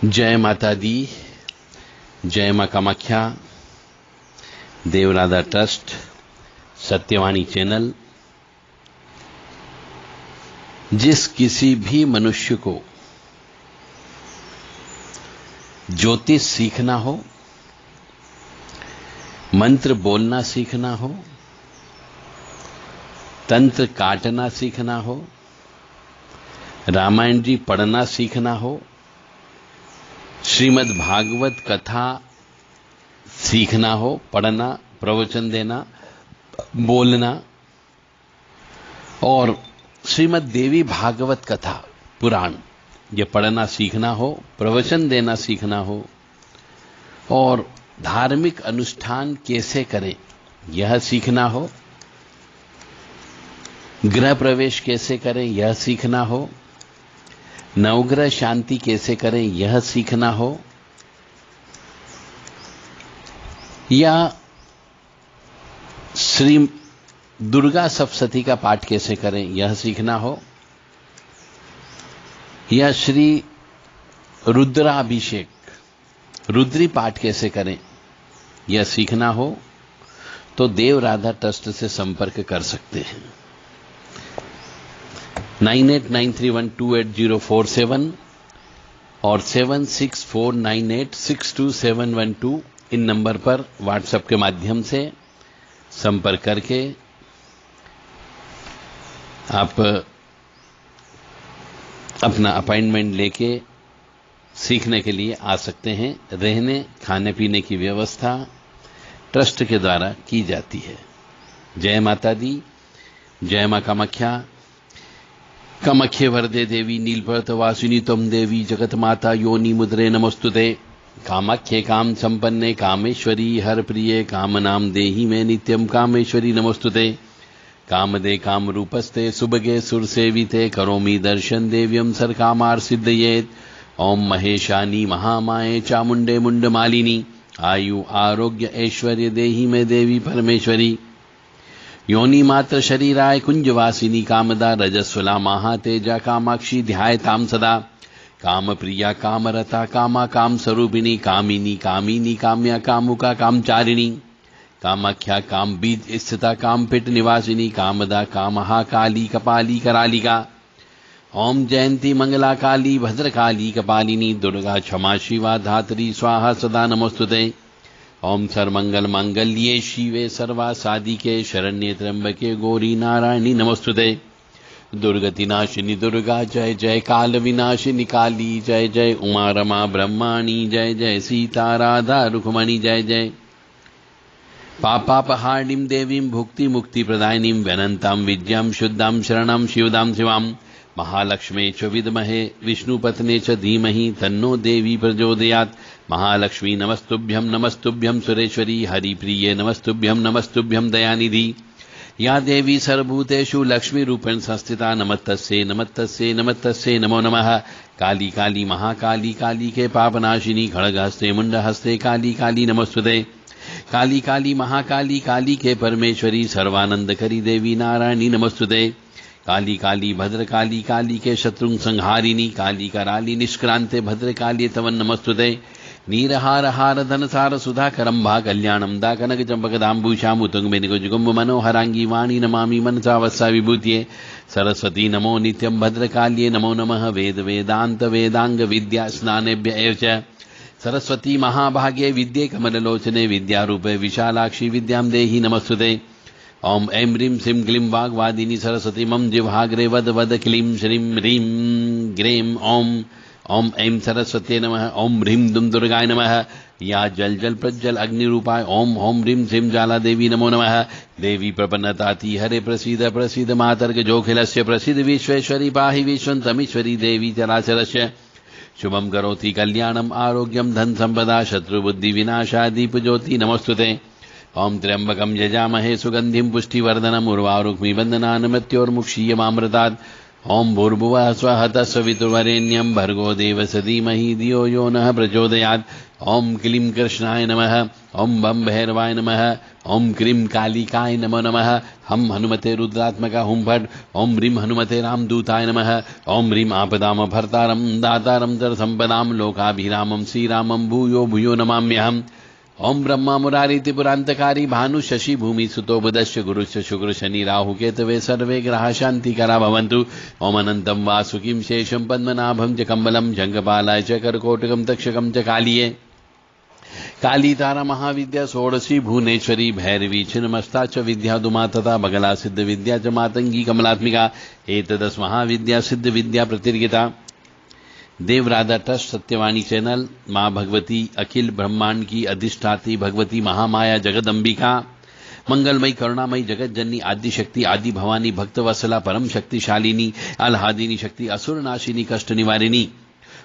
जय माता दी, जय मां कामाख्या, देवराधा ट्रस्ट, सत्यवाणी चैनल। जिस किसी भी मनुष्य को ज्योतिष सीखना हो, मंत्र बोलना सीखना हो, तंत्र काटना सीखना हो, रामायण जी पढ़ना सीखना हो, श्रीमद् भागवत कथा सीखना हो, पढ़ना, प्रवचन देना, बोलना, और श्रीमद् देवी भागवत कथा पुराण ये पढ़ना सीखना हो, प्रवचन देना सीखना हो, और धार्मिक अनुष्ठान कैसे करें यह सीखना हो, गृह प्रवेश कैसे करें यह सीखना हो, नवग्रह शांति कैसे करें यह सीखना हो, या श्री दुर्गा सप्तशती का पाठ कैसे करें यह सीखना हो, या श्री रुद्राभिषेक रुद्री पाठ कैसे करें यह सीखना हो, तो देव राधा ट्रस्ट से संपर्क कर सकते हैं। 9893128047 और 7649862712 इन नंबर पर व्हाट्सएप के माध्यम से संपर्क करके आप अपना अपॉइंटमेंट लेके सीखने के लिए आ सकते हैं। रहने खाने पीने की व्यवस्था ट्रस्ट के द्वारा की जाती है। जय माता दी, जय मां कामाख्या। कामाख्ये वरदे देवी नीलपर्वतवासिनी त्वं देवी जगत माता योनि मुद्रे नमोस्तुते। कामाख्ये काम संपन्ने कामेश्वरी हर प्रिये कामनाम देहि में नित्यम कामेश्वरी नमोस्तुते। कामदे काम रूपस्ते सुभगे सुरसेविते करोमि दर्शन देव्यम सर्कामार सिद्धयेत। ओम महेशानी महामाये चामुंडे मुंडमालिनी आयु आरोग्य ऐश्वर्य देहि में देवी परमेश्वरी। योनि मात्र शरीराय कुंजवासिनी कामदा रजस्वला महातेजा कामाक्षी ध्यायताम सदा। काम प्रिया कामरता कामा काम स्वरूपिणी कामिनी कामिनी काम्या कामुका कामचारिणी। कामाख्या काम बीज स्थिता काम पिट निवासिनी कामदा कामहा काली कपाली करालिका। ओम जयंती मंगला काली भद्रकाली कपालिनी दुर्गा क्षमा शिवा धात्री स्वाहा सदा नमोस्तुते। ओम सर्वमंगल मांगल्ये शिवे सर्वा साधिके शरण्ये त्र्यंबके गौरी नारायणी नमोस्तुते। दुर्गति नाशिनी दुर्गा जय जय, काल विनाशिनी काली जय जय, उमा रमा ब्रह्माणी जय जय, सीता राधा रुक्मणी जय जय। पापापहारिणीं देवीं भुक्ति मुक्ति प्रदायिनीं व्यनन्तां विद्यां शुद्धां शरणं शिवदां शिवां। महालक्ष्मी च विद्महे विष्णुपत्ने च धीमहि तन्नो देवी प्रचोदयात्। महालक्ष्मी नमस्तुभ्यं सुरेश्वरी हरिप्रिये नमस्तुभ्यं दयानिधि। या देवी सर्वभूतेषु लक्ष्मीरूपेण संस्थिता नमस्तस्यै नमो नमः। काली काली महाकाली काली के पापनाशिनी खड्गहस्ते मुंडहस्ते काली काली नमोस्तुते। काली काली महाकाली काली के परमेश्वरी सर्वानंदकरी देवी नारायणी नमोस्तुते। काली काली भद्रकाली काली के शत्रु संहारिणी काली कराली निष्क्रांते भद्रकाली तवन नमोस्तुते। नीरहार हार धनसार सुधाकरंभा कल्याणम दा कनक चंपकदाम्बुषा मुतुंग मेनिकुजुगुम्ब मनोहरांगी वाणी नमामि मनसा वत्सा विभूतिये। सरस्वती नमो नित्यं भद्रकाल्ये नमो नमः। वेद वेदांत वेदांग विद्या स्नानेभ्य एव च। सरस्वती महाभागे विद्ये कमललोचने विद्यारूपे विशालाक्षी विद्यां देहि नमस्तुते। ओम ऐं ह्रीं श्रीं क्लीं वाग्वादिनी सरस्वती मम जिह्वाग्रे वद वद क्लीं श्रीं ह्रीं ग्रीं ओम। ओम ऐं सरस्वती नमः। ओम ह्रीं दुम दुर्गाय नमः। या जल जल प्रज्वल अग्निरूपाय ओम होम ह्रीं श्रीं जाला देवी नमो नमः। देवी प्रपन्नताति हरे प्रसीद प्रसीद मातर्ग जोखिलस्य प्रसीद विश्वेश्वरी पाहि विश्वन्तमीश्वरी देवी चराचरस्य। शुभं करोति कल्याणम आरोग्यम धन संपदा शत्रुबुद्धि विनाशा दीपज्योति नमोस्तुते। ओम त्र्यंबकं यजामहे सुगंधिं पुष्टिवर्धनम् उर्वारुक्मि बन्धनान् मृत्योर्मुक्षीयमामृतात्। ओम भूर्भुवः स्वः तत्सवितुर्वरेण्यं भर्गो देवस्य धीमहि धियो यो नः प्रचोदयात्। ओम क्लीं कृष्णाय नमः। ओम बम भैरवाय नमः। ओम क्रीम कालिकाय नमो नमः। हम हनुमते रुद्रात्मका हुम फट। ओम ह्रीम हनुमते रामदूताय नमः। ओम ह्रीम आपदाम भर्तारम दातारम जर संपदाम लोकाभिरामम श्रीरामम भूयो भूयो नमाम्यहम्। ओम ब्रह्मा मुरारी त्रिपुरांतकारी भानु शशि भूमि सुतो बुधश्च गुरुश्च शुक्र शनि राहु केतवे सर्वे ग्रहा शांतिकरा भवन्तु। ओम अनंतम वासुकिं शेषम पद्मनाभं च कम्बलम जंगपालाय च करकोटकं तक्षकं च कालिये। काली तारा महाविद्या षोडशी भुवनेश्वरी भैरवी छिन्नमस्ता च विद्या दुमा तथा बगला सिद्ध विद्या च मातंगी कमलात्मिका। एतदस महाविद्या सिद्ध विद्या प्रतिर्गिता। देवराधा ट्रस्ट सत्यवाणी चैनल मां भगवती अखिल ब्रह्मांड की अधिष्ठात्री भगवती महामाया जगदंबिका मंगलमयी करुणामयी जगत जननी आदि शक्ति आदि भवानी भक्तवत्सला परम शक्तिशालिनी आह्लादिनी शक्ति असुर नाशिनी कष्ट निवारिणी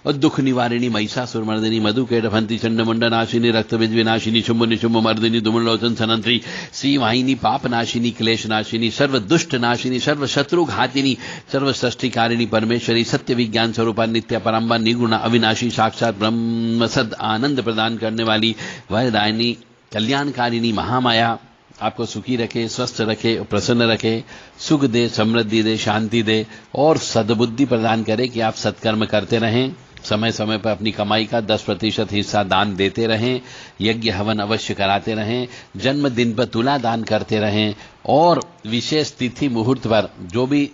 और दुख निवारिणी महिषासुर मर्दिनी मधुकैटभंती चंडमुंड नाशिनी रक्त बीज विनाशिनी शुंभ निशुंभ मर्दिनी दुमलोचन सनंत्री श्री वाहिनी पाप नाशिनी क्लेश नाशिनी सर्व दुष्ट नाशिनी सर्व शत्रु घातिनी सर्व सृष्टिकारिणी परमेश्वरी सत्य विज्ञान स्वरूपा नित्य पराम्बा निगुणा अविनाशी साक्षात ब्रह्म सद आनंद प्रदान करने वाली वरदायिनी कल्याणकारिणी महामाया आपको सुखी रखे, स्वस्थ रखे, प्रसन्न रखे, सुख दे, समृद्धि दे, शांति दे और सद्बुद्धि प्रदान करे कि आप सत्कर्म करते रहें, समय समय पर अपनी कमाई का 10% हिस्सा दान देते रहें, यज्ञ हवन अवश्य कराते रहें, जन्मदिन पर तुला दान करते रहें और विशेष तिथि मुहूर्त पर जो भी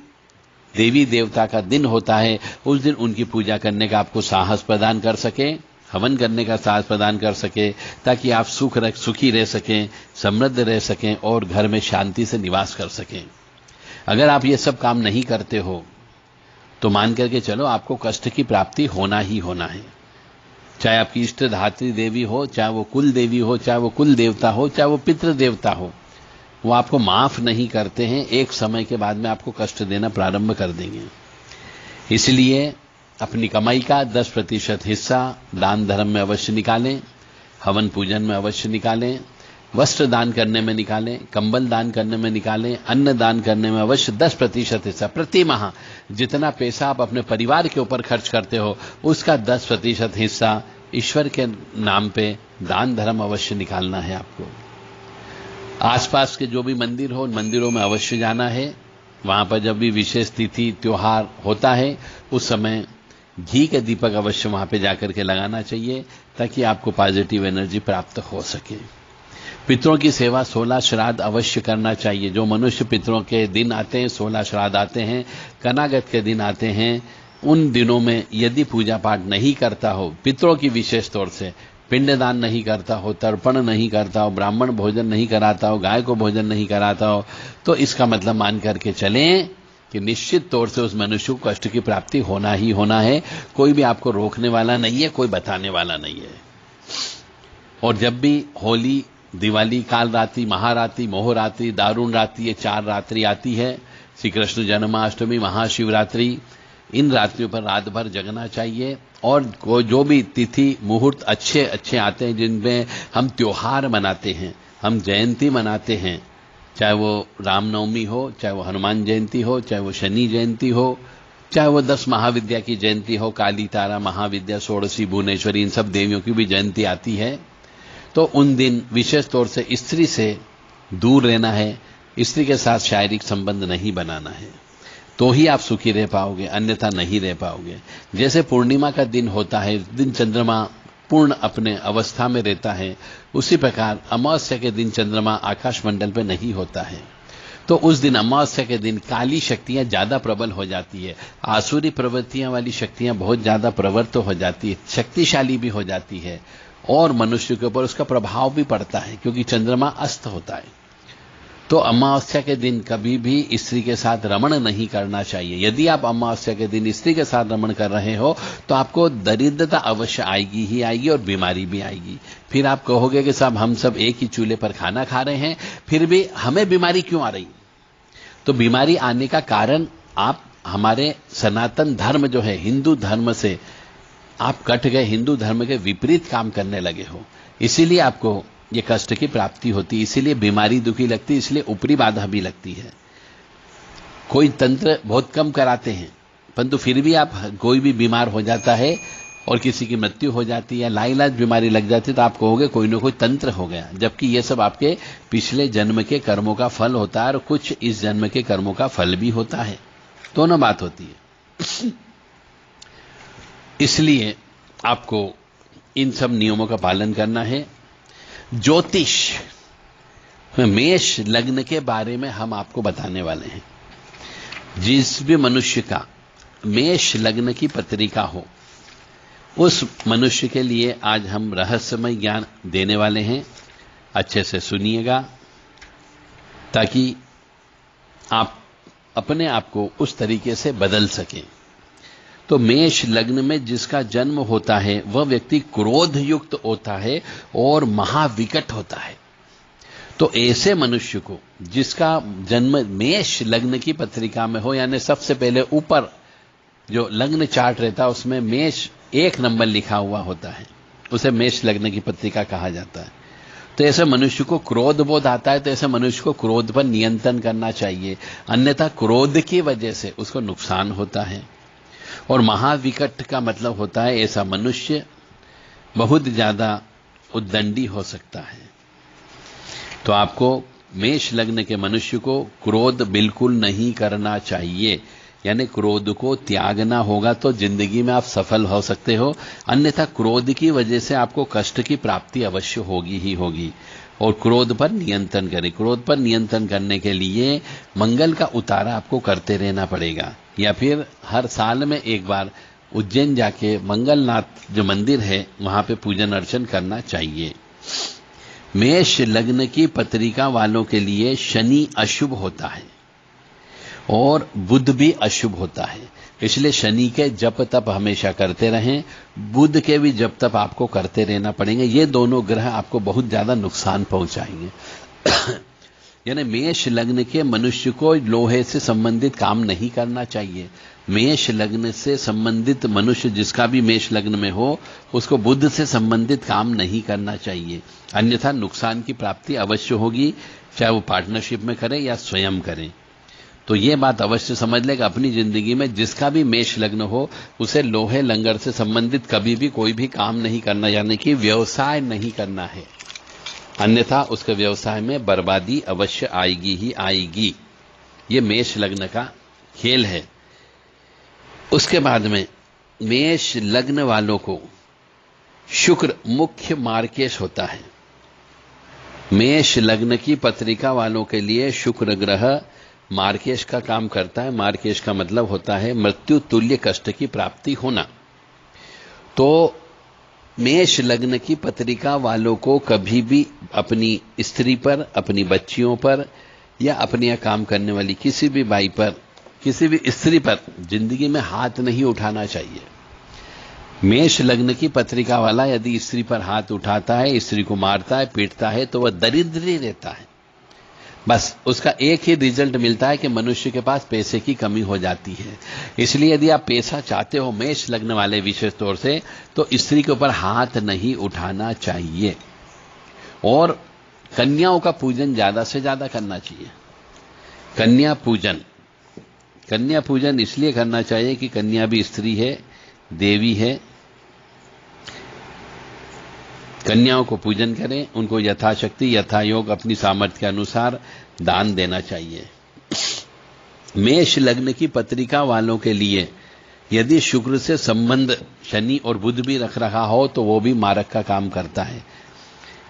देवी देवता का दिन होता है उस दिन उनकी पूजा करने का आपको साहस प्रदान कर सके, हवन करने का साहस प्रदान कर सके ताकि आप सुखी रह सकें, समृद्ध रह सकें और घर में शांति से निवास कर सकें। अगर आप ये सब काम नहीं करते हो तो मान करके चलो आपको कष्ट की प्राप्ति होना ही होना है। चाहे आपकी इष्ट धात्री देवी हो, चाहे वो कुल देवी हो, चाहे वो कुल देवता हो, चाहे वो पितृ देवता हो, वो आपको माफ नहीं करते हैं। एक समय के बाद में आपको कष्ट देना प्रारंभ कर देंगे। इसलिए अपनी कमाई का 10% हिस्सा दान धर्म में अवश्य निकालें, हवन पूजन में अवश्य निकालें, वस्त्र दान करने में निकालें, कंबल दान करने में निकालें, अन्न दान करने में अवश्य 10% हिस्सा प्रति माह जितना पैसा आप अपने परिवार के ऊपर खर्च करते हो उसका 10% हिस्सा ईश्वर के नाम पे दान धर्म अवश्य निकालना है। आपको आसपास के जो भी मंदिर हो उन मंदिरों में अवश्य जाना है। वहां पर जब भी विशेष तिथि त्योहार होता है उस समय घी के दीपक अवश्य वहां पे जाकर के लगाना चाहिए ताकि आपको पॉजिटिव एनर्जी प्राप्त हो सके। पितरों की सेवा 16 श्राद्ध अवश्य करना चाहिए। जो मनुष्य पितरों के दिन आते हैं, 16 श्राद्ध आते हैं, कनागत के दिन आते हैं, उन दिनों में यदि पूजा पाठ नहीं करता हो, पितरों की विशेष तौर से पिंडदान नहीं करता हो, तर्पण नहीं करता हो, ब्राह्मण भोजन नहीं कराता हो, गाय को भोजन नहीं कराता हो, तो इसका मतलब मान करके चलें कि निश्चित तौर से उस मनुष्य को कष्ट की प्राप्ति होना ही होना है। कोई भी आपको रोकने वाला नहीं है, कोई बताने वाला नहीं है। और जब भी होली, दिवाली, काल रात्रि, महारात्रि, मोहरात्रि, दारुण रात्रि, ये 4 रात्रि आती है, श्री कृष्ण जन्माष्टमी, महाशिवरात्रि, इन रात्रियों पर रात भर जगना चाहिए। और जो भी तिथि मुहूर्त अच्छे अच्छे आते हैं जिनमें हम त्योहार मनाते हैं, हम जयंती मनाते हैं, चाहे वो रामनवमी हो, चाहे वो हनुमान जयंती हो, चाहे वो शनि जयंती हो, चाहे वो 10 महाविद्या की जयंती हो, काली तारा महाविद्या, षोडशी भुवनेश्वरी, इन सब देवियों की भी जयंती आती है, तो उन दिन विशेष तौर से स्त्री से दूर रहना है, स्त्री के साथ शारीरिक संबंध नहीं बनाना है, तो ही आप सुखी रह पाओगे, अन्यथा नहीं रह पाओगे। जैसे पूर्णिमा का दिन होता है, इस दिन चंद्रमा पूर्ण अपने अवस्था में रहता है, उसी प्रकार अमावस्या के दिन चंद्रमा आकाश मंडल पे नहीं होता है, तो उस दिन अमावस्या के दिन काली शक्तियां ज्यादा प्रबल हो जाती है, आसुरी प्रवृत्तियां वाली शक्तियां बहुत ज्यादा प्रवृत्त हो जाती है, शक्तिशाली भी हो जाती है और मनुष्य के ऊपर उसका प्रभाव भी पड़ता है क्योंकि चंद्रमा अस्त होता है। तो अमावस्या के दिन कभी भी स्त्री के साथ रमण नहीं करना चाहिए। यदि आप अमावस्या के दिन स्त्री के साथ रमण कर रहे हो तो आपको दरिद्रता अवश्य आएगी ही आएगी और बीमारी भी आएगी। फिर आप कहोगे कि साहब हम सब एक ही चूल्हे पर खाना खा रहे हैं, फिर भी हमें बीमारी क्यों आ रही? तो बीमारी आने का कारण आप हमारे सनातन धर्म जो है, हिंदू धर्म से आप कट गए, हिंदू धर्म के विपरीत काम करने लगे हो, इसीलिए आपको ये कष्ट की प्राप्ति होती, इसीलिए बीमारी दुखी लगती, इसलिए ऊपरी बाधा भी लगती है। कोई तंत्र बहुत कम कराते हैं परंतु फिर भी आप कोई भी बीमार हो जाता है और किसी की मृत्यु हो जाती है, लाइलाज बीमारी लग जाती है, तो आप कहोगे कोई ना कोई तंत्र हो गया, जबकि ये सब आपके पिछले जन्म के कर्मों का फल होता है और कुछ इस जन्म के कर्मों का फल भी होता है। दोनों बात होती है। इसलिए आपको इन सब नियमों का पालन करना है। ज्योतिष मेष लग्न के बारे में हम आपको बताने वाले हैं। जिस भी मनुष्य का मेष लग्न की पत्रिका हो, उस मनुष्य के लिए आज हम रहस्यमय ज्ञान देने वाले हैं। अच्छे से सुनिएगा ताकि आप अपने आप को उस तरीके से बदल सकें। तो मेष लग्न में जिसका जन्म होता है वह व्यक्ति क्रोध युक्त होता है और महाविकट होता है। तो ऐसे मनुष्य को जिसका जन्म मेष लग्न की पत्रिका में हो, यानी सबसे पहले ऊपर जो लग्न चार्ट रहता है उसमें मेष 1 नंबर लिखा हुआ होता है, उसे मेष लग्न की पत्रिका कहा जाता है। तो ऐसे मनुष्य को क्रोध बोध आता है, तो ऐसे मनुष्य को क्रोध पर नियंत्रण करना चाहिए, अन्यथा क्रोध की वजह से उसको नुकसान होता है। और महाविकट का मतलब होता है ऐसा मनुष्य बहुत ज्यादा उद्दंडी हो सकता है। तो आपको मेष लग्न के मनुष्य को क्रोध बिल्कुल नहीं करना चाहिए, यानी क्रोध को त्यागना होगा तो जिंदगी में आप सफल हो सकते हो, अन्यथा क्रोध की वजह से आपको कष्ट की प्राप्ति अवश्य होगी ही होगी। और क्रोध पर नियंत्रण करें। क्रोध पर नियंत्रण करने के लिए मंगल का उतारा आपको करते रहना पड़ेगा, या फिर हर साल में एक बार उज्जैन जाके मंगलनाथ जो मंदिर है वहां पे पूजन अर्चन करना चाहिए। मेष लग्न की पत्रिका वालों के लिए शनि अशुभ होता है और बुध भी अशुभ होता है, इसलिए शनि के जप तप हमेशा करते रहें, बुध के भी जप तप आपको करते रहना पड़ेंगे। ये दोनों ग्रह आपको बहुत ज्यादा नुकसान पहुंचाएंगे। यानी मेष लग्न के मनुष्य को लोहे से संबंधित काम नहीं करना चाहिए। मेष लग्न से संबंधित मनुष्य जिसका भी मेष लग्न में हो उसको बुध से संबंधित काम नहीं करना चाहिए, अन्यथा नुकसान की प्राप्ति अवश्य होगी, चाहे वो पार्टनरशिप में करें या स्वयं करें। तो ये बात अवश्य समझ लेगा अपनी जिंदगी में जिसका भी मेष लग्न हो उसे लोहे लंगर से संबंधित कभी भी कोई भी काम नहीं करना, यानी कि व्यवसाय नहीं करना है, अन्यथा उसके व्यवसाय में बर्बादी अवश्य आएगी ही आएगी। ये मेष लग्न का खेल है। उसके बाद में मेष लग्न वालों को शुक्र मुख्य मार्केश होता है। मेष लग्न की पत्रिका वालों के लिए शुक्र ग्रह मार्केश का काम करता है। मार्केश का मतलब होता है मृत्यु तुल्य कष्ट की प्राप्ति होना। तो मेष लग्न की पत्रिका वालों को कभी भी अपनी स्त्री पर, अपनी बच्चियों पर या अपने यहाँ काम करने वाली किसी भी बाई पर, किसी भी स्त्री पर जिंदगी में हाथ नहीं उठाना चाहिए। मेष लग्न की पत्रिका वाला यदि स्त्री पर हाथ उठाता है, स्त्री को मारता है, पीटता है, तो वह दरिद्र ही रहता है। बस उसका एक ही रिजल्ट मिलता है कि मनुष्य के पास पैसे की कमी हो जाती है। इसलिए यदि आप पैसा चाहते हो मेष लग्न वाले विशेष तौर से, तो स्त्री के ऊपर हाथ नहीं उठाना चाहिए। और कन्याओं का पूजन ज्यादा से ज्यादा करना चाहिए। कन्या पूजन इसलिए करना चाहिए कि कन्या भी स्त्री है, देवी है। कन्याओं को पूजन करें, उनको यथाशक्ति यथायोग अपनी सामर्थ्य के अनुसार दान देना चाहिए। मेष लग्न की पत्रिका वालों के लिए यदि शुक्र से संबंध शनि और बुध भी रख रहा हो तो वो भी मारक का काम करता है,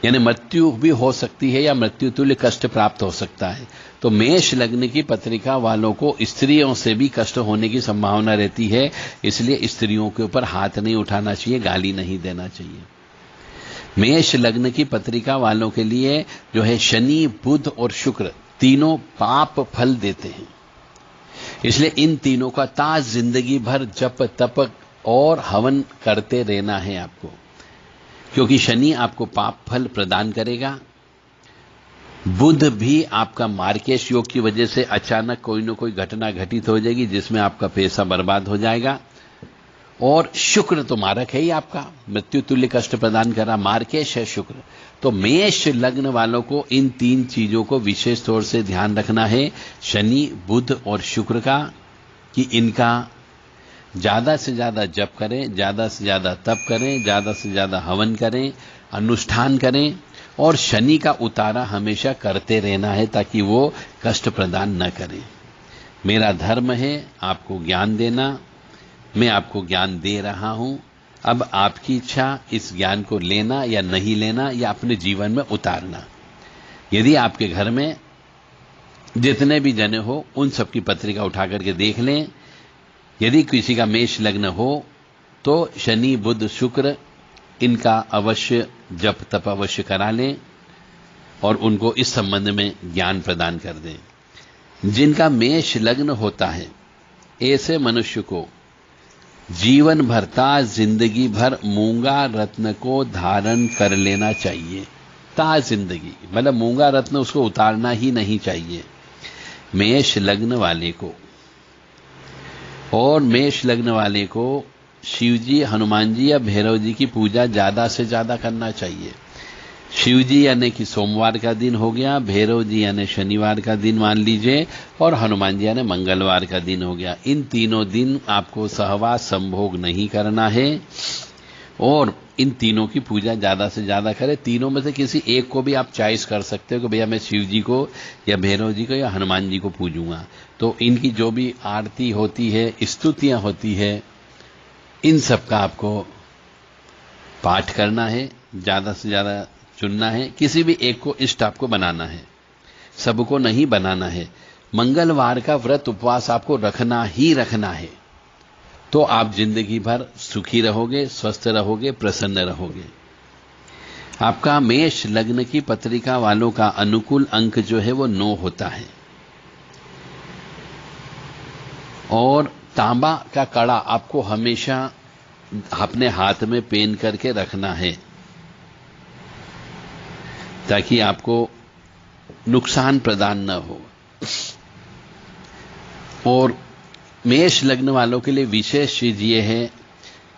यानी मृत्यु भी हो सकती है या मृत्यु तुल्य कष्ट प्राप्त हो सकता है। तो मेष लग्न की पत्रिका वालों को स्त्रियों से भी कष्ट होने की संभावना रहती है, इसलिए स्त्रियों के ऊपर हाथ नहीं उठाना चाहिए, गाली नहीं देना चाहिए। मेष लग्न की पत्रिका वालों के लिए जो है शनि, बुध और शुक्र तीनों पाप फल देते हैं, इसलिए इन तीनों का ताज जिंदगी भर जप तप और हवन करते रहना है आपको, क्योंकि शनि आपको पाप फल प्रदान करेगा। बुध भी आपका मार्केश योग की वजह से अचानक कोई न कोई घटना घटित हो जाएगी जिसमें आपका पैसा बर्बाद हो जाएगा। और शुक्र तो मारक है ही आपका, मृत्यु तुल्य कष्ट प्रदान कर रहा मार्केश है शुक्र। तो मेष लग्न वालों को इन तीन चीजों को विशेष तौर से ध्यान रखना है, शनि, बुध और शुक्र का, कि इनका ज्यादा से ज्यादा जप करें, ज्यादा से ज्यादा तप करें, ज्यादा से ज्यादा हवन करें, अनुष्ठान करें और शनि का उतारा हमेशा करते रहना है ताकि वो कष्ट प्रदान न करे। मेरा धर्म है आपको ज्ञान देना, मैं आपको ज्ञान दे रहा हूं, अब आपकी इच्छा इस ज्ञान को लेना या नहीं लेना या अपने जीवन में उतारना। यदि आपके घर में जितने भी जने हो उन सबकी पत्रिका उठा करके देख लें। यदि किसी का मेष लग्न हो तो शनि बुध शुक्र इनका अवश्य जप तप अवश्य करा लें और उनको इस संबंध में ज्ञान प्रदान कर दें। जिनका मेष लग्न होता है ऐसे मनुष्य को जीवन भरता जिंदगी भर मूंगा रत्न को धारण कर लेना चाहिए। ता जिंदगी मतलब मूंगा रत्न उसको उतारना ही नहीं चाहिए मेष लग्न वाले को। और मेष लग्न वाले को शिव जी, हनुमान जी या भैरव जी की पूजा ज्यादा से ज्यादा करना चाहिए। शिव जी यानी कि सोमवार का दिन हो गया, भैरव जी यानी शनिवार का दिन मान लीजिए, और हनुमान जी यानी मंगलवार का दिन हो गया। इन तीनों दिन आपको सहवास संभोग नहीं करना है और इन तीनों की पूजा ज्यादा से ज्यादा करें। तीनों में से किसी एक को भी आप चॉइस कर सकते हो कि भैया मैं शिव जी को या भैरव जी को या हनुमान जी को पूजूंगा। तो इनकी जो भी आरती होती है, स्तुतियां होती है, इन सब का आपको पाठ करना है, ज्यादा से ज्यादा चुनना है। किसी भी एक को इष्ट आपको बनाना है, सबको नहीं बनाना है। मंगलवार का व्रत उपवास आपको रखना ही रखना है, तो आप जिंदगी भर सुखी रहोगे, स्वस्थ रहोगे, प्रसन्न रहोगे। आपका मेष लग्न की पत्रिका वालों का अनुकूल अंक जो है वो 9 होता है और तांबा का कड़ा आपको हमेशा अपने हाथ में पहन करके रखना है ताकि आपको नुकसान प्रदान न हो। और मेष लग्न वालों के लिए विशेष चीज ये है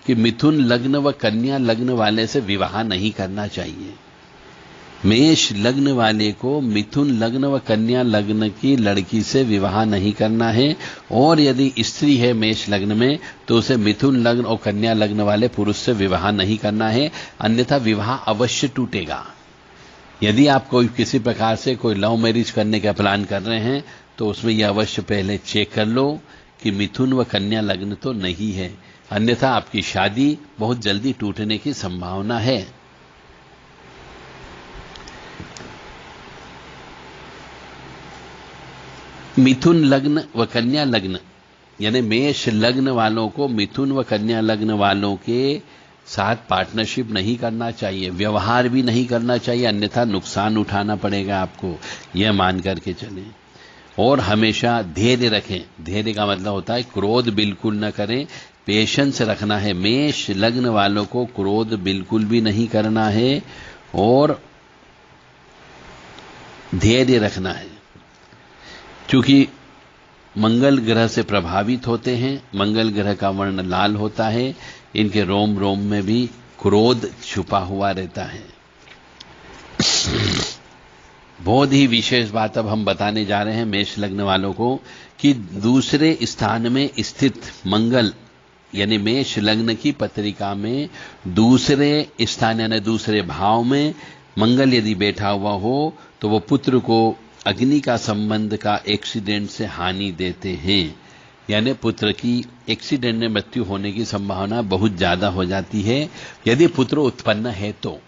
कि मिथुन लग्न व कन्या लग्न वाले से विवाह नहीं करना चाहिए। मेष लग्न वाले को मिथुन लग्न व कन्या लग्न की लड़की से विवाह नहीं करना है और यदि स्त्री है मेष लग्न में तो उसे मिथुन लग्न और कन्या लग्न वाले पुरुष से विवाह नहीं करना है, अन्यथा विवाह अवश्य टूटेगा। यदि आप कोई किसी प्रकार से कोई लव मैरिज करने का प्लान कर रहे हैं तो उसमें यह अवश्य पहले चेक कर लो कि मिथुन व कन्या लग्न तो नहीं है, अन्यथा आपकी शादी बहुत जल्दी टूटने की संभावना है। मिथुन लग्न व कन्या लग्न यानी मेष लग्न वालों को मिथुन व कन्या लग्न वालों के साथ पार्टनरशिप नहीं करना चाहिए, व्यवहार भी नहीं करना चाहिए, अन्यथा नुकसान उठाना पड़ेगा आपको, यह मान करके चलें। और हमेशा धैर्य रखें। धैर्य का मतलब होता है क्रोध बिल्कुल न करें, पेशेंस रखना है। मेष लग्न वालों को क्रोध बिल्कुल भी नहीं करना है और धैर्य रखना है, क्योंकि मंगल ग्रह से प्रभावित होते हैं। मंगल ग्रह का वर्ण लाल होता है, इनके रोम रोम में भी क्रोध छुपा हुआ रहता है। बहुत ही विशेष बात अब हम बताने जा रहे हैं मेष लग्न वालों को कि दूसरे स्थान में स्थित मंगल यानी मेष लग्न की पत्रिका में दूसरे स्थान यानी दूसरे भाव में मंगल यदि बैठा हुआ हो तो वो पुत्र को अग्नि का संबंध का एक्सीडेंट से हानि देते हैं, यानी पुत्र की एक्सीडेंट में मृत्यु होने की संभावना बहुत ज्यादा हो जाती है यदि पुत्र उत्पन्न है तो।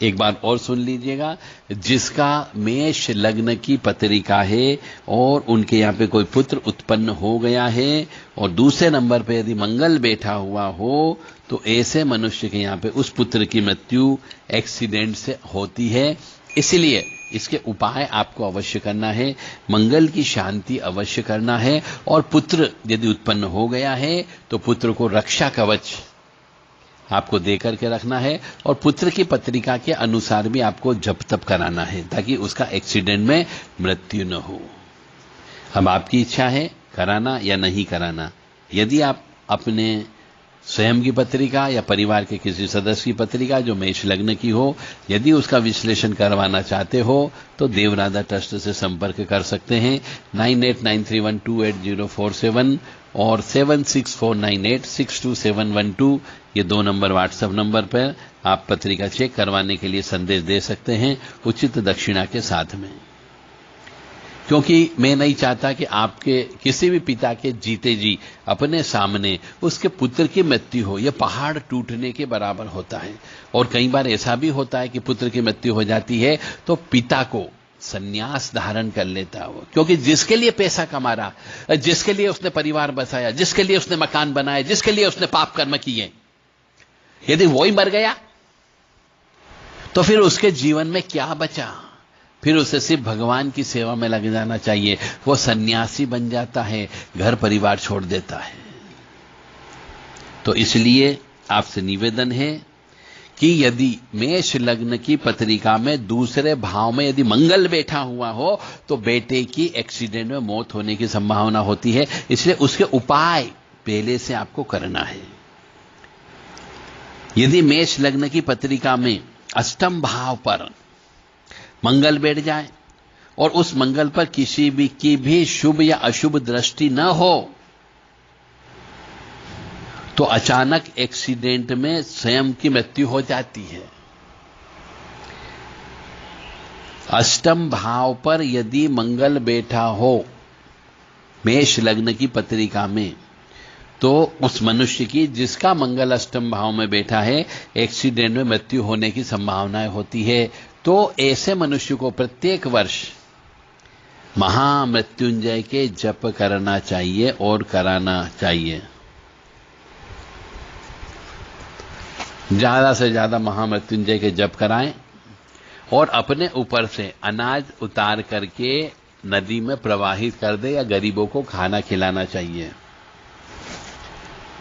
एक बार और सुन लीजिएगा, जिसका मेष लग्न की पत्रिका है और उनके यहां पे कोई पुत्र उत्पन्न हो गया है और दूसरे नंबर पे यदि मंगल बैठा हुआ हो तो ऐसे मनुष्य के यहां पे उस पुत्र की मृत्यु एक्सीडेंट से होती है। इसलिए इसके उपाय आपको अवश्य करना है, मंगल की शांति अवश्य करना है और पुत्र यदि उत्पन्न हो गया है तो पुत्र को रक्षा कवच आपको देकर के रखना है और पुत्र की पत्रिका के अनुसार भी आपको जप तप कराना है ताकि उसका एक्सीडेंट में मृत्यु न हो। अब आपकी इच्छा है कराना या नहीं कराना। यदि आप अपने स्वयं की पत्रिका या परिवार के किसी सदस्य की पत्रिका जो मेष लग्न की हो यदि उसका विश्लेषण करवाना चाहते हो तो देवराधा ट्रस्ट से संपर्क कर सकते हैं। 9893128047 और 7649862712 ये 2 नंबर व्हाट्सएप नंबर पर आप पत्रिका चेक करवाने के लिए संदेश दे सकते हैं उचित दक्षिणा के साथ में। क्योंकि मैं नहीं चाहता कि आपके किसी भी पिता के जीते जी अपने सामने उसके पुत्र की मृत्यु हो। यह पहाड़ टूटने के बराबर होता है। और कई बार ऐसा भी होता है कि पुत्र की मृत्यु हो जाती है तो पिता को संन्यास धारण कर लेता हो, क्योंकि जिसके लिए पैसा कमा रहा, जिसके लिए उसने परिवार बसाया, जिसके लिए उसने मकान बनाया, जिसके लिए उसने पाप कर्म किए, यदि वही मर गया तो फिर उसके जीवन में क्या बचा? फिर उसे सिर्फ भगवान की सेवा में लग जाना चाहिए। वो सन्यासी बन जाता है, घर परिवार छोड़ देता है। तो इसलिए आपसे निवेदन है कि यदि मेष लग्न की पत्रिका में दूसरे भाव में यदि मंगल बैठा हुआ हो तो बेटे की एक्सीडेंट में मौत होने की संभावना होती है। इसलिए उसके उपाय पहले से आपको करना है। यदि मेष लग्न की पत्रिका में अष्टम भाव पर मंगल बैठ जाए और उस मंगल पर किसी भी की भी शुभ या अशुभ दृष्टि न हो तो अचानक एक्सीडेंट में स्वयं की मृत्यु हो जाती है। अष्टम भाव पर यदि मंगल बैठा हो मेष लग्न की पत्रिका में तो उस मनुष्य की जिसका मंगल अष्टम भाव में बैठा है एक्सीडेंट में मृत्यु होने की संभावनाएं होती है। तो ऐसे मनुष्य को प्रत्येक वर्ष महामृत्युंजय के जप करना चाहिए और कराना चाहिए। ज्यादा से ज्यादा महामृत्युंजय के जप कराएं और अपने ऊपर से अनाज उतार करके नदी में प्रवाहित कर दे या गरीबों को खाना खिलाना चाहिए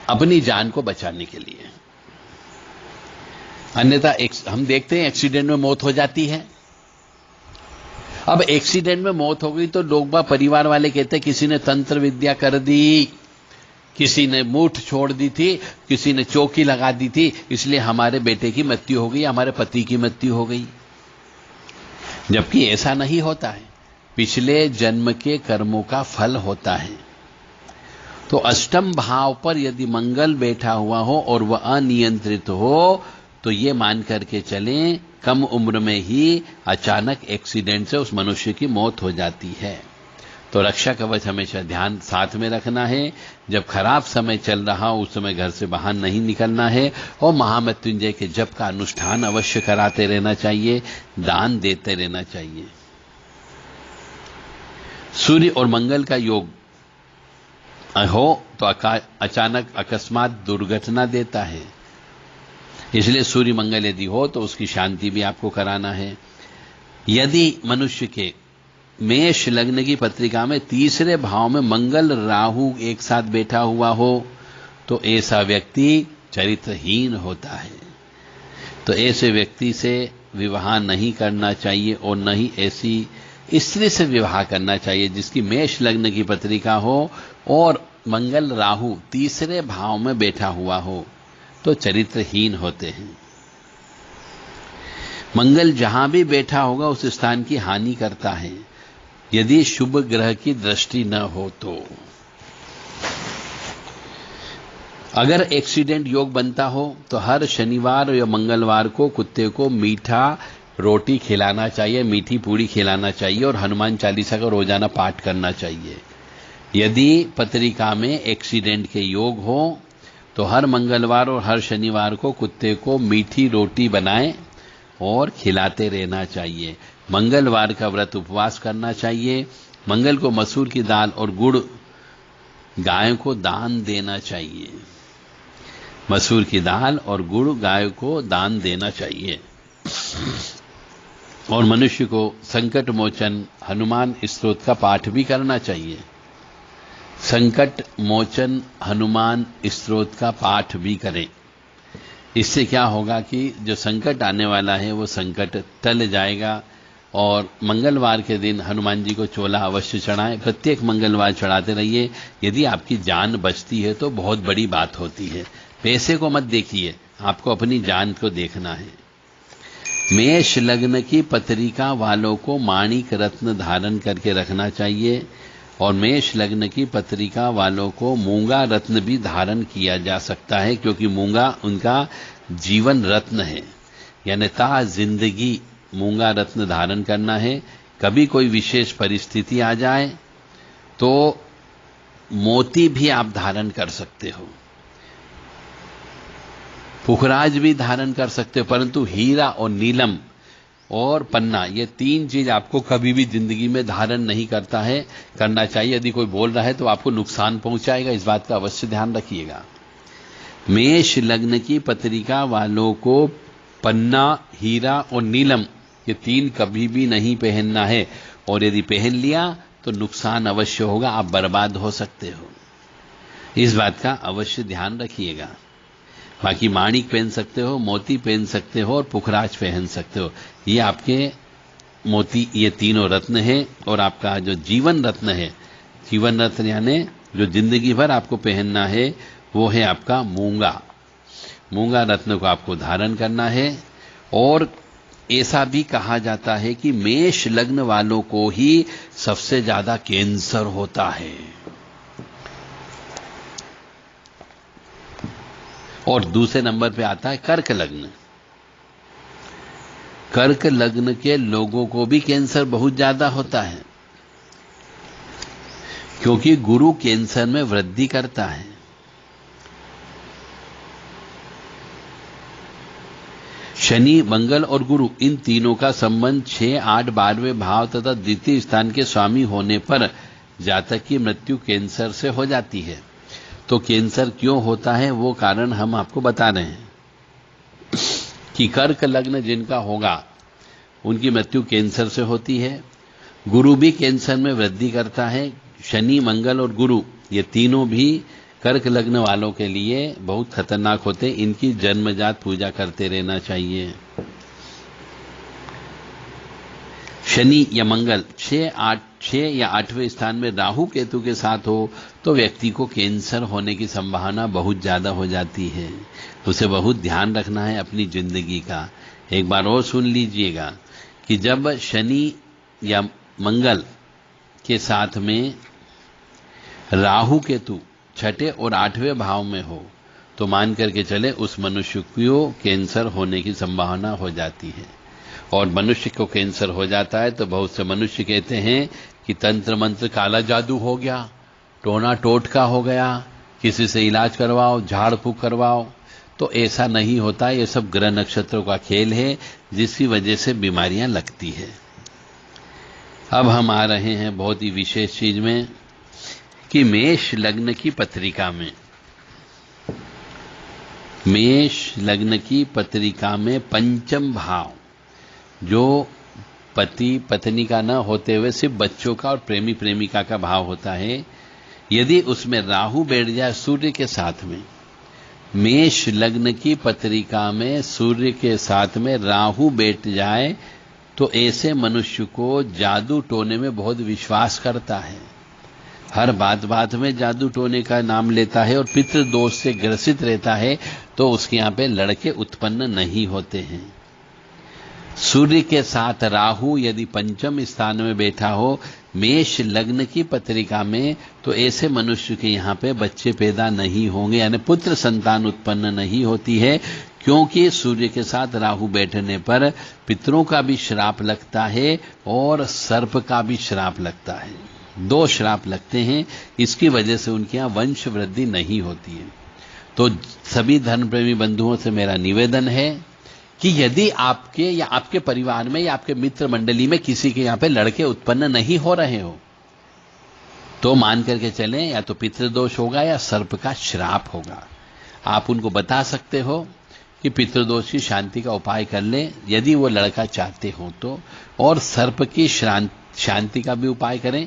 अपनी जान को बचाने के लिए। अन्यथा हम देखते हैं एक्सीडेंट में मौत हो जाती है। अब एक्सीडेंट में मौत हो गई तो लोग परिवार वाले कहते हैं किसी ने तंत्र विद्या कर दी, किसी ने मूठ छोड़ दी थी, किसी ने चौकी लगा दी थी, इसलिए हमारे बेटे की मृत्यु हो गई, हमारे पति की मृत्यु हो गई। जबकि ऐसा नहीं होता है, पिछले जन्म के कर्मों का फल होता है। तो अष्टम भाव पर यदि मंगल बैठा हुआ हो और वह अनियंत्रित हो तो ये मान करके चलें कम उम्र में ही अचानक एक्सीडेंट से उस मनुष्य की मौत हो जाती है। तो रक्षा कवच हमेशा ध्यान साथ में रखना है। जब खराब समय चल रहा हो उस समय घर से बाहर नहीं निकलना है और महामृत्युंजय के जप का अनुष्ठान अवश्य कराते रहना चाहिए, दान देते रहना चाहिए। सूर्य और मंगल का योग हो तो अचानक अकस्मात दुर्घटना देता है, इसलिए सूर्य मंगल यदि हो तो उसकी शांति भी आपको कराना है। यदि मनुष्य के मेष लग्न की पत्रिका में तीसरे भाव में मंगल राहु एक साथ बैठा हुआ हो तो ऐसा व्यक्ति चरित्रहीन होता है। तो ऐसे व्यक्ति से विवाह नहीं करना चाहिए और न ही ऐसी स्त्री से विवाह करना चाहिए जिसकी मेष लग्न की पत्रिका हो और मंगल राहु तीसरे भाव में बैठा हुआ हो तो चरित्रहीन होते हैं। मंगल जहां भी बैठा होगा उस स्थान की हानि करता है यदि शुभ ग्रह की दृष्टि न हो तो। अगर एक्सीडेंट योग बनता हो तो हर शनिवार या मंगलवार को कुत्ते को मीठा रोटी खिलाना चाहिए, मीठी पूड़ी खिलाना चाहिए और हनुमान चालीसा का रोजाना पाठ करना चाहिए। यदि पत्रिका में एक्सीडेंट के योग हो तो हर मंगलवार और हर शनिवार को कुत्ते को मीठी रोटी बनाएं और खिलाते रहना चाहिए। मंगलवार का व्रत उपवास करना चाहिए। मंगल को मसूर की दाल और गुड़ गाय को दान देना चाहिए। मसूर की दाल और गुड़ गाय को दान देना चाहिए। और मनुष्य को संकट मोचन हनुमान स्तोत्र का पाठ भी करना चाहिए। संकट मोचन हनुमान स्तोत्र का पाठ भी करें। इससे क्या होगा कि जो संकट आने वाला है वो संकट टल जाएगा। और मंगलवार के दिन हनुमान जी को चोला अवश्य चढ़ाएं, प्रत्येक मंगलवार चढ़ाते रहिए। यदि आपकी जान बचती है तो बहुत बड़ी बात होती है। पैसे को मत देखिए, आपको अपनी जान को देखना है। मेष लग्न की पत्रिका वालों को माणिक रत्न धारण करके रखना चाहिए और मेष लग्न की पत्रिका वालों को मूंगा रत्न भी धारण किया जा सकता है, क्योंकि मूंगा उनका जीवन रत्न है, यानी ता जिंदगी मूंगा रत्न धारण करना है। कभी कोई विशेष परिस्थिति आ जाए तो मोती भी आप धारण कर सकते हो, पुखराज भी धारण कर सकते हो, परंतु हीरा और नीलम और पन्ना, ये तीन चीज आपको कभी भी जिंदगी में धारण नहीं करना चाहिए। यदि कोई बोल रहा है तो आपको नुकसान पहुंचाएगा, इस बात का अवश्य ध्यान रखिएगा। मेष लग्न की पत्रिका वालों को पन्ना, हीरा और नीलम, ये तीन कभी भी नहीं पहनना है, और यदि पहन लिया तो नुकसान अवश्य होगा, आप बर्बाद हो सकते हो। इस बात का अवश्य ध्यान रखिएगा। बाकी माणिक पहन सकते हो, मोती पहन सकते हो और पुखराज पहन सकते हो। ये आपके मोती, ये तीनों रत्न हैं। और आपका जो जीवन रत्न है, जीवन रत्न यानी जो जिंदगी भर आपको पहनना है, वो है आपका मूंगा। मूंगा रत्न को आपको धारण करना है। और ऐसा भी कहा जाता है कि मेष लग्न वालों को ही सबसे ज्यादा कैंसर होता है। और दूसरे नंबर पे आता है कर्क लग्न। कर्क लग्न के लोगों को भी कैंसर बहुत ज्यादा होता है, क्योंकि गुरु कैंसर में वृद्धि करता है। शनि, मंगल और गुरु, इन तीनों का संबंध 6, 8, 12वें भाव तथा द्वितीय स्थान के स्वामी होने पर जातक की मृत्यु कैंसर से हो जाती है। तो कैंसर क्यों होता है, वो कारण हम आपको बता रहे हैं कि कर्क लग्न जिनका होगा उनकी मृत्यु कैंसर से होती है। गुरु भी कैंसर में वृद्धि करता है। शनि, मंगल और गुरु, ये तीनों भी कर्क लग्न वालों के लिए बहुत खतरनाक होते हैं। इनकी जन्मजात पूजा करते रहना चाहिए। शनि या मंगल 6 या 8वें स्थान में राहु केतु के साथ हो तो व्यक्ति को कैंसर होने की संभावना बहुत ज्यादा हो जाती है। उसे बहुत ध्यान रखना है अपनी जिंदगी का। एक बार और सुन लीजिएगा कि जब शनि या मंगल के साथ में राहु केतु 6ठे और 8वें भाव में हो तो मान करके चले उस मनुष्य को कैंसर होने की संभावना हो जाती है। और मनुष्य को कैंसर हो जाता है तो बहुत से मनुष्य कहते हैं कि तंत्र मंत्र, काला जादू हो गया, टोना टोटका हो गया, किसी से इलाज करवाओ, झाड़ फूक करवाओ। तो ऐसा नहीं होता। ये सब ग्रह नक्षत्रों का खेल है जिसकी वजह से बीमारियां लगती है। अब हम आ रहे हैं बहुत ही विशेष चीज में कि मेष लग्न की पत्रिका में, मेष लग्न की पत्रिका में पंचम भाव, जो पति पत्नी का न होते हुए सिर्फ बच्चों का और प्रेमी प्रेमिका का भाव होता है, यदि उसमें राहु बैठ जाए सूर्य के साथ में, मेष लग्न की पत्रिका में सूर्य के साथ में राहु बैठ जाए तो ऐसे मनुष्य को जादू टोने में बहुत विश्वास करता है। हर बात बात में जादू टोने का नाम लेता है और पितृदोष से ग्रसित रहता है, तो उसके यहां पे लड़के उत्पन्न नहीं होते हैं। सूर्य के साथ राहु यदि पंचम स्थान में बैठा हो मेष लग्न की पत्रिका में, तो ऐसे मनुष्य के यहां पे बच्चे पैदा नहीं होंगे, यानी पुत्र संतान उत्पन्न नहीं होती है। क्योंकि सूर्य के साथ राहु बैठने पर पितरों का भी श्राप लगता है और सर्प का भी श्राप लगता है। 2 श्राप लगते हैं। इसकी वजह से उनके यहां वंश वृद्धि नहीं होती है। तो सभी धर्म प्रेमी बंधुओं से मेरा निवेदन है कि यदि आपके या आपके परिवार में या आपके मित्र मंडली में किसी के यहां पे लड़के उत्पन्न नहीं हो रहे हो, तो मान करके चलें या तो पितृदोष होगा या सर्प का श्राप होगा। आप उनको बता सकते हो कि पितृदोष की शांति का उपाय कर ले यदि वो लड़का चाहते हो तो, और सर्प की शांति का भी उपाय करें।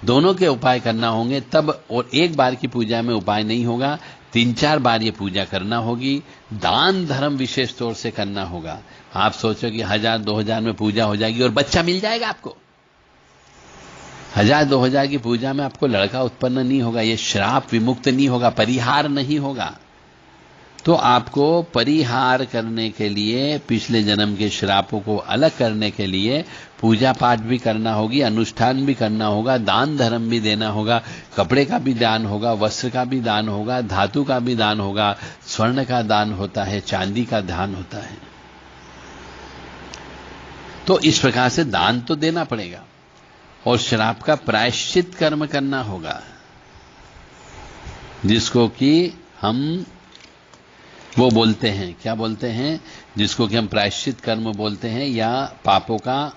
दोनों के उपाय करना होंगे तब, और एक बार की पूजा में उपाय नहीं होगा, 3-4 बार ये पूजा करना होगी। दान धर्म विशेष तौर से करना होगा। आप सोचो कि 1000-2000 में पूजा हो जाएगी और बच्चा मिल जाएगा आपको। 1000-2000 की पूजा में आपको लड़का उत्पन्न नहीं होगा, ये श्राप विमुक्त नहीं होगा, परिहार नहीं होगा। तो आपको परिहार करने के लिए, पिछले जन्म के श्रापों को अलग करने के लिए पूजा पाठ भी करना होगी, अनुष्ठान भी करना होगा, दान धर्म भी देना होगा, कपड़े का भी दान होगा, वस्त्र का भी दान होगा, धातु का भी दान होगा, स्वर्ण का दान होता है, चांदी का दान होता है। तो इस प्रकार से दान तो देना पड़ेगा और श्राप का प्रायश्चित कर्म करना होगा, जिसको कि हम वो बोलते हैं, क्या बोलते हैं, जिसको कि हम प्रायश्चित कर्म बोलते हैं, या पापों का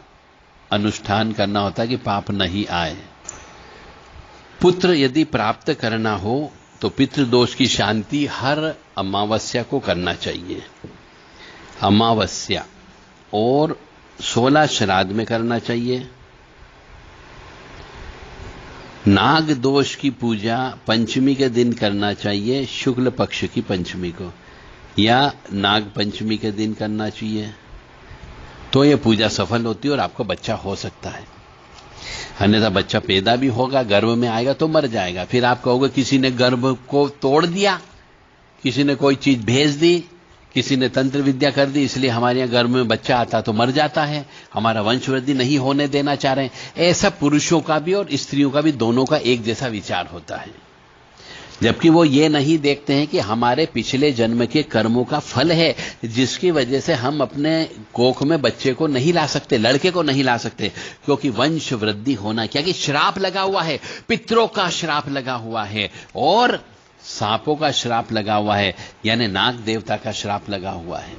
अनुष्ठान करना होता है कि पाप नहीं आए। पुत्र यदि प्राप्त करना हो तो पितृदोष की शांति हर अमावस्या को करना चाहिए। अमावस्या और 16 श्राद्ध में करना चाहिए। नाग दोष की पूजा पंचमी के दिन करना चाहिए, शुक्ल पक्ष की पंचमी को, या नाग पंचमी के दिन करना चाहिए। तो यह पूजा सफल होती है और आपको बच्चा हो सकता है। अन्यथा बच्चा पैदा भी होगा, गर्भ में आएगा तो मर जाएगा। फिर आप कहोगे किसी ने गर्भ को तोड़ दिया, किसी ने कोई चीज भेज दी, किसी ने तंत्र विद्या कर दी, इसलिए हमारे यहाँ गर्भ में बच्चा आता तो मर जाता है, हमारा वंश वृद्धि नहीं होने देना चाह रहे हैं। ऐसा पुरुषों का भी और स्त्रियों का भी दोनों का एक जैसा विचार होता है, जबकि वो ये नहीं देखते हैं कि हमारे पिछले जन्म के कर्मों का फल है, जिसकी वजह से हम अपने कोख में बच्चे को नहीं ला सकते, लड़के को नहीं ला सकते, क्योंकि वंश वृद्धि होना, क्या कि श्राप लगा हुआ है, पितरों का श्राप लगा हुआ है और सांपों का श्राप लगा हुआ है, यानी नाग देवता का श्राप लगा हुआ है।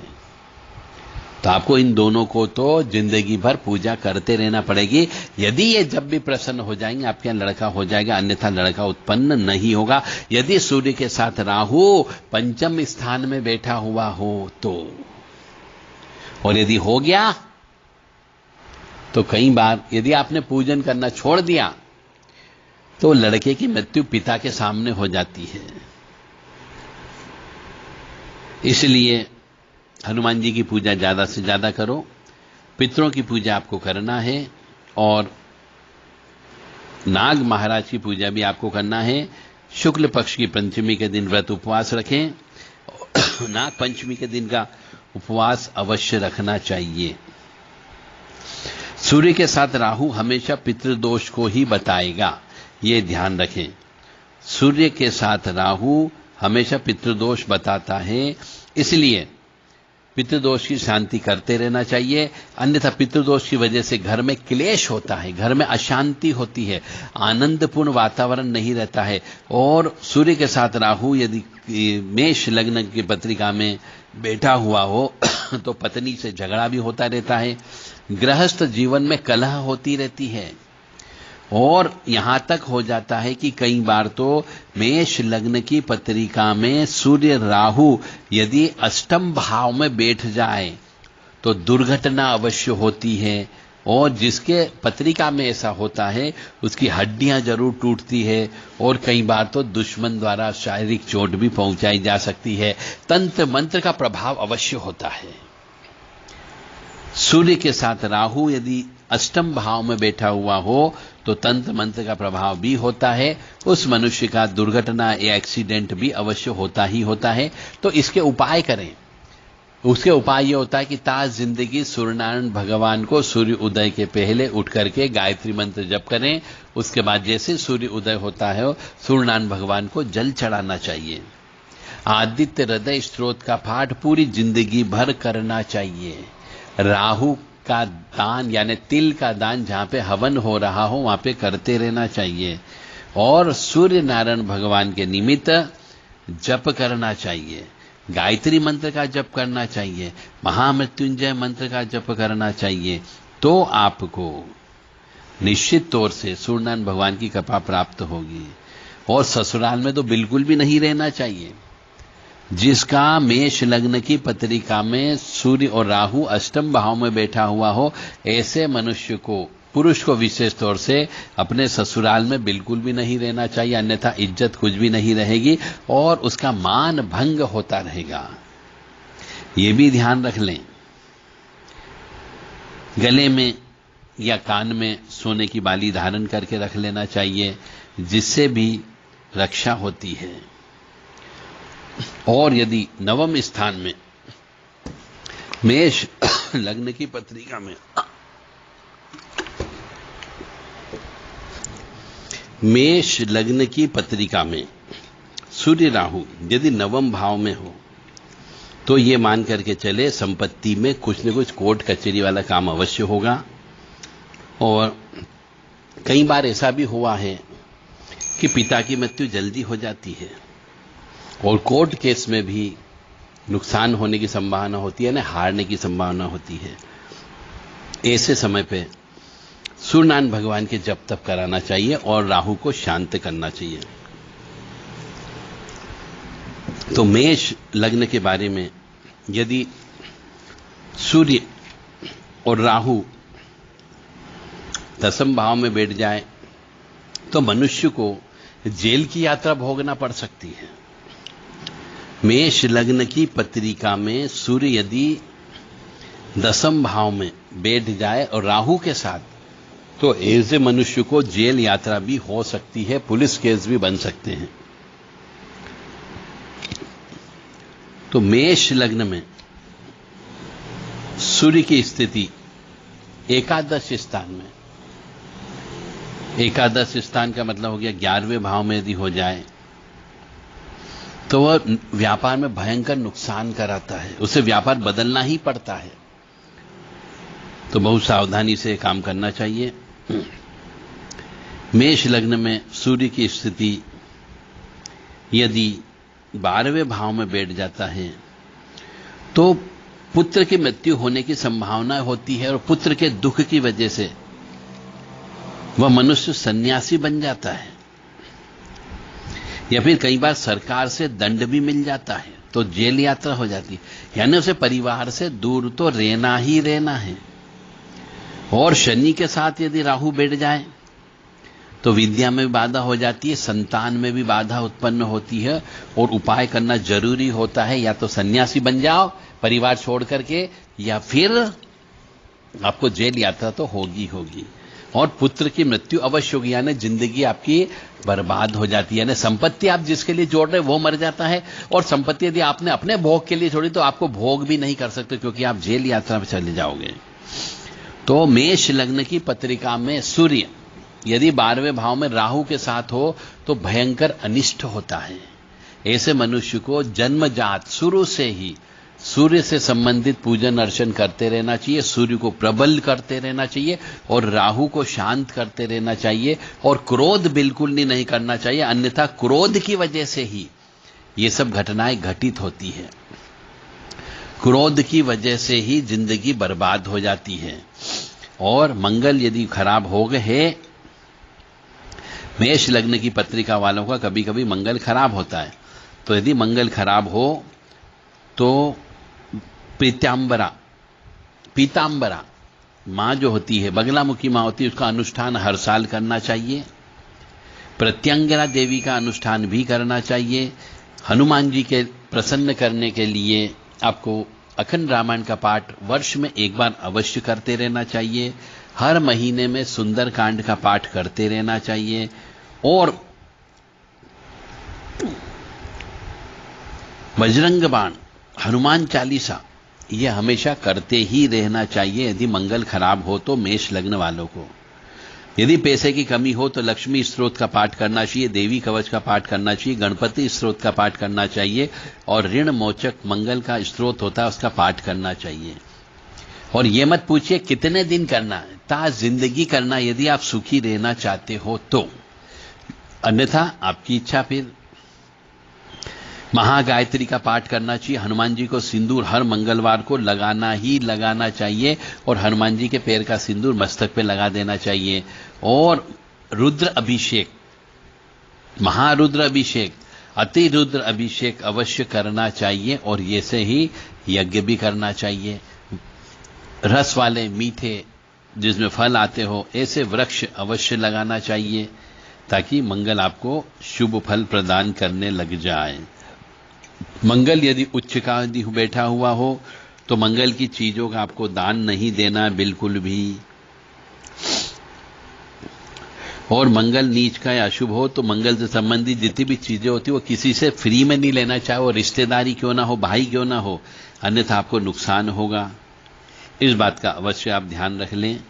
तो आपको इन दोनों को तो जिंदगी भर पूजा करते रहना पड़ेगी। यदि ये जब भी प्रसन्न हो जाएंगे आपके यहाँ लड़का हो जाएगा, अन्यथा लड़का उत्पन्न नहीं होगा। यदि सूर्य के साथ राहु पंचम स्थान में बैठा हुआ हो तो, और यदि हो गया तो कई बार यदि आपने पूजन करना छोड़ दिया तो लड़के की मृत्यु पिता के सामने हो जाती है। इसलिए हनुमान जी की पूजा ज्यादा से ज्यादा करो, पितरों की पूजा आपको करना है और नाग महाराज की पूजा भी आपको करना है। शुक्ल पक्ष की पंचमी के दिन व्रत उपवास रखें, नाग पंचमी के दिन का उपवास अवश्य रखना चाहिए। सूर्य के साथ राहु हमेशा पितृदोष को ही बताएगा, ये ध्यान रखें। सूर्य के साथ राहु हमेशा पितृदोष बताता है, इसलिए पितृदोष की शांति करते रहना चाहिए। अन्यथा पितृदोष की वजह से घर में क्लेश होता है, घर में अशांति होती है, आनंदपूर्ण वातावरण नहीं रहता है। और सूर्य के साथ राहु यदि मेष लग्न की पत्रिका में बैठा हुआ हो तो पत्नी से झगड़ा भी होता रहता है, गृहस्थ जीवन में कलह होती रहती है, और यहां तक हो जाता है कि कई बार तो मेष लग्न की पत्रिका में सूर्य राहु यदि अष्टम भाव में बैठ जाए तो दुर्घटना अवश्य होती है, और जिसके पत्रिका में ऐसा होता है उसकी हड्डियां जरूर टूटती है, और कई बार तो दुश्मन द्वारा शारीरिक चोट भी पहुंचाई जा सकती है। तंत्र मंत्र का प्रभाव अवश्य होता है। सूर्य के साथ राहु यदि अष्टम भाव में बैठा हुआ हो तो तंत्र मंत्र का प्रभाव भी होता है, उस मनुष्य का दुर्घटना या एक्सीडेंट भी अवश्य होता ही होता है। तो इसके उपाय करें। उसके उपाय ये होता है कि ताज जिंदगी सूर्यनारायण भगवान को सूर्य उदय के पहले उठ करके गायत्री मंत्र जप करें। उसके बाद जैसे सूर्य उदय होता है सूर्यनारायण भगवान को जल चढ़ाना चाहिए। आदित्य हृदय स्त्रोत का पाठ पूरी जिंदगी भर करना चाहिए। राहु का दान यानी तिल का दान जहां पे हवन हो रहा हो वहां पे करते रहना चाहिए, और सूर्य नारायण भगवान के निमित्त जप करना चाहिए। गायत्री मंत्र का जप करना चाहिए, महामृत्युंजय मंत्र का जप करना चाहिए। तो आपको निश्चित तौर से सूर्यनारायण भगवान की कृपा प्राप्त होगी। और ससुराल में तो बिल्कुल भी नहीं रहना चाहिए। जिसका मेष लग्न की पत्रिका में सूर्य और राहु अष्टम भाव में बैठा हुआ हो, ऐसे मनुष्य को, पुरुष को विशेष तौर से अपने ससुराल में बिल्कुल भी नहीं रहना चाहिए, अन्यथा इज्जत कुछ भी नहीं रहेगी और उसका मान भंग होता रहेगा। ये भी ध्यान रख लें। गले में या कान में सोने की बाली धारण करके रख लेना चाहिए, जिससे भी रक्षा होती है। और यदि नवम स्थान में मेष लग्न की पत्रिका में मेष लग्न की पत्रिका में सूर्य राहु यदि नवम भाव में हो तो ये मान करके चले संपत्ति में कुछ न कुछ कोर्ट कचहरी वाला काम अवश्य होगा। और कई बार ऐसा भी हुआ है कि पिता की मृत्यु जल्दी हो जाती है और कोर्ट केस में भी नुकसान होने की संभावना होती है ना, हारने की संभावना होती है। ऐसे समय पे सूर्यनारायण भगवान के जप तप कराना चाहिए और राहु को शांत करना चाहिए। तो मेष लग्न के बारे में यदि सूर्य और राहु दसम भाव में बैठ जाए तो मनुष्य को जेल की यात्रा भोगना पड़ सकती है। मेष लग्न की पत्रिका में सूर्य यदि दसम भाव में बैठ जाए और राहु के साथ, तो ऐसे मनुष्य को जेल यात्रा भी हो सकती है, पुलिस केस भी बन सकते हैं। तो मेष लग्न में सूर्य की स्थिति एकादश स्थान में, एकादश स्थान का मतलब हो गया 11वें भाव में यदि हो जाए तो वह व्यापार में भयंकर नुकसान कराता है, उसे व्यापार बदलना ही पड़ता है। तो बहुत सावधानी से काम करना चाहिए। मेष लग्न में सूर्य की स्थिति यदि 12वें भाव में बैठ जाता है तो पुत्र की मृत्यु होने की संभावना होती है और पुत्र के दुख की वजह से वह मनुष्य सन्यासी बन जाता है, या फिर कई बार सरकार से दंड भी मिल जाता है तो जेल यात्रा हो जाती है। यानी उसे परिवार से दूर तो रहना ही रहना है। और शनि के साथ यदि राहु बैठ जाए तो विद्या में भी बाधा हो जाती है, संतान में भी बाधा उत्पन्न होती है और उपाय करना जरूरी होता है। या तो सन्यासी बन जाओ परिवार छोड़ करके, या फिर आपको जेल यात्रा तो होगी होगी और पुत्र की मृत्यु अवश्य होगी, यानी जिंदगी आपकी बर्बाद हो जाती है। यानी संपत्ति आप जिसके लिए जोड़ रहे वो मर जाता है, और संपत्ति यदि आपने अपने भोग के लिए छोड़ी तो आपको भोग भी नहीं कर सकते क्योंकि आप जेल यात्रा में चले जाओगे। तो मेष लग्न की पत्रिका में सूर्य यदि 12वें भाव में राहु के साथ हो तो भयंकर अनिष्ट होता है। ऐसे मनुष्य को जन्मजात शुरू से ही सूर्य से संबंधित पूजन अर्चन करते रहना चाहिए, सूर्य को प्रबल करते रहना चाहिए और राहु को शांत करते रहना चाहिए, और क्रोध बिल्कुल नहीं करना चाहिए, अन्यथा क्रोध की वजह से ही ये सब घटनाएं घटित होती है। क्रोध की वजह से ही जिंदगी बर्बाद हो जाती है। और मंगल यदि खराब हो गए, मेष लग्न की पत्रिका वालों का कभी कभी मंगल खराब होता है, तो यदि मंगल खराब हो तो पीतांबरा मां जो होती है, बगलामुखी मां होती है, उसका अनुष्ठान हर साल करना चाहिए। प्रत्यंगरा देवी का अनुष्ठान भी करना चाहिए। हनुमान जी के प्रसन्न करने के लिए आपको अखंड रामायण का पाठ वर्ष में एक बार अवश्य करते रहना चाहिए। हर महीने में सुंदर कांड का पाठ करते रहना चाहिए और बजरंग बाण, हनुमान चालीसा ये हमेशा करते ही रहना चाहिए यदि मंगल खराब हो तो मेष लग्न वालों को। यदि पैसे की कमी हो तो लक्ष्मी स्तोत्र का पाठ करना चाहिए, देवी कवच का पाठ करना चाहिए, गणपति स्तोत्र का पाठ करना चाहिए और ऋण मोचक मंगल का स्तोत्र होता है उसका पाठ करना चाहिए। और ये मत पूछिए कितने दिन करना है, ता जिंदगी करना यदि आप सुखी रहना चाहते हो तो, अन्यथा आपकी इच्छा। फिर महागायत्री का पाठ करना चाहिए। हनुमान जी को सिंदूर हर मंगलवार को लगाना ही लगाना चाहिए और हनुमान जी के पैर का सिंदूर मस्तक पे लगा देना चाहिए। और रुद्र अभिषेक, महारुद्र अभिषेक, अति रुद्र अभिषेक अवश्य करना चाहिए और ये से ही यज्ञ भी करना चाहिए। रस वाले मीठे जिसमें फल आते हो ऐसे वृक्ष अवश्य लगाना चाहिए ताकि मंगल आपको शुभ फल प्रदान करने लग जाए। मंगल यदि उच्च का यदि बैठा हुआ हो तो मंगल की चीजों का आपको दान नहीं देना बिल्कुल भी। और मंगल नीच का या अशुभ हो तो मंगल से संबंधित जितनी भी चीजें होती है वो किसी से फ्री में नहीं लेना, चाहे वो रिश्तेदारी क्यों ना हो, भाई क्यों ना हो, अन्यथा आपको नुकसान होगा। इस बात का अवश्य आप ध्यान रख लें।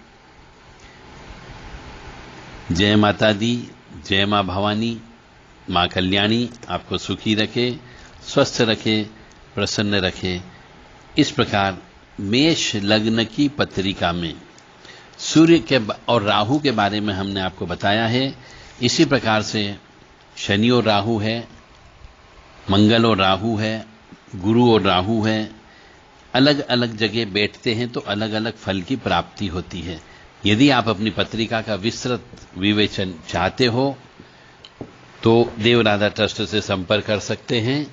जय माता दी, जय मां भवानी, मां कल्याणी आपको सुखी रखे, स्वस्थ रखे, प्रसन्न रखे। इस प्रकार मेष लग्न की पत्रिका में सूर्य के और राहु के बारे में हमने आपको बताया है। इसी प्रकार से शनि और राहु है, मंगल और राहु है, गुरु और राहु है। अलग अलग जगह बैठते हैं तो अलग अलग फल की प्राप्ति होती है। यदि आप अपनी पत्रिका का विस्तृत विवेचन चाहते हो तो देवराधा ट्रस्ट से संपर्क कर सकते हैं।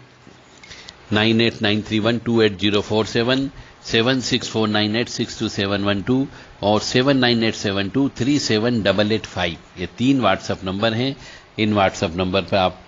9893128047, 7649862712 और 7987237885 ये 3 व्हाट्सएप नंबर हैं। इन व्हाट्सएप नंबर पर आप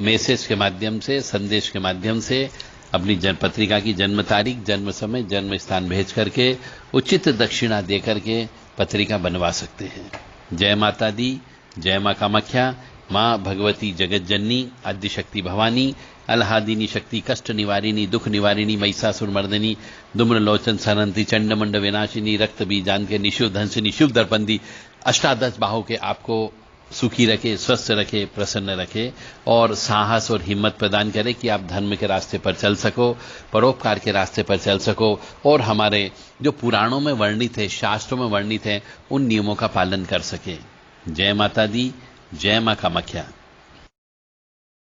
मैसेज के माध्यम से, संदेश के माध्यम से अपनी पत्रिका की जन्म तारीख, जन्म समय, जन्म स्थान भेज करके उचित दक्षिणा दे करके पत्रिका बनवा सकते हैं। जय माता दी, जय मां कामाख्या, मां भगवती जगत जननी, आदिशक्ति भवानी, अलहादिनी शक्ति, कष्ट निवारिणी, दुख निवारिणी, महिषासुर मर्दिनी, धूम्र लोचन सरंती, चंडमंड विनाशिनी, रक्त बीजान के निशुभ धंसिनी, शुभ दर्पंदी, अष्टादश बाहु के आपको सुखी रखे, स्वस्थ रखे, प्रसन्न रखे और साहस और हिम्मत प्रदान करे कि आप धर्म के रास्ते पर चल सको, परोपकार के रास्ते पर चल सको और हमारे जो पुराणों में वर्णित है, शास्त्रों में वर्णित है, उन नियमों का पालन कर सके। जय माता दी, जय मां कामाख्या।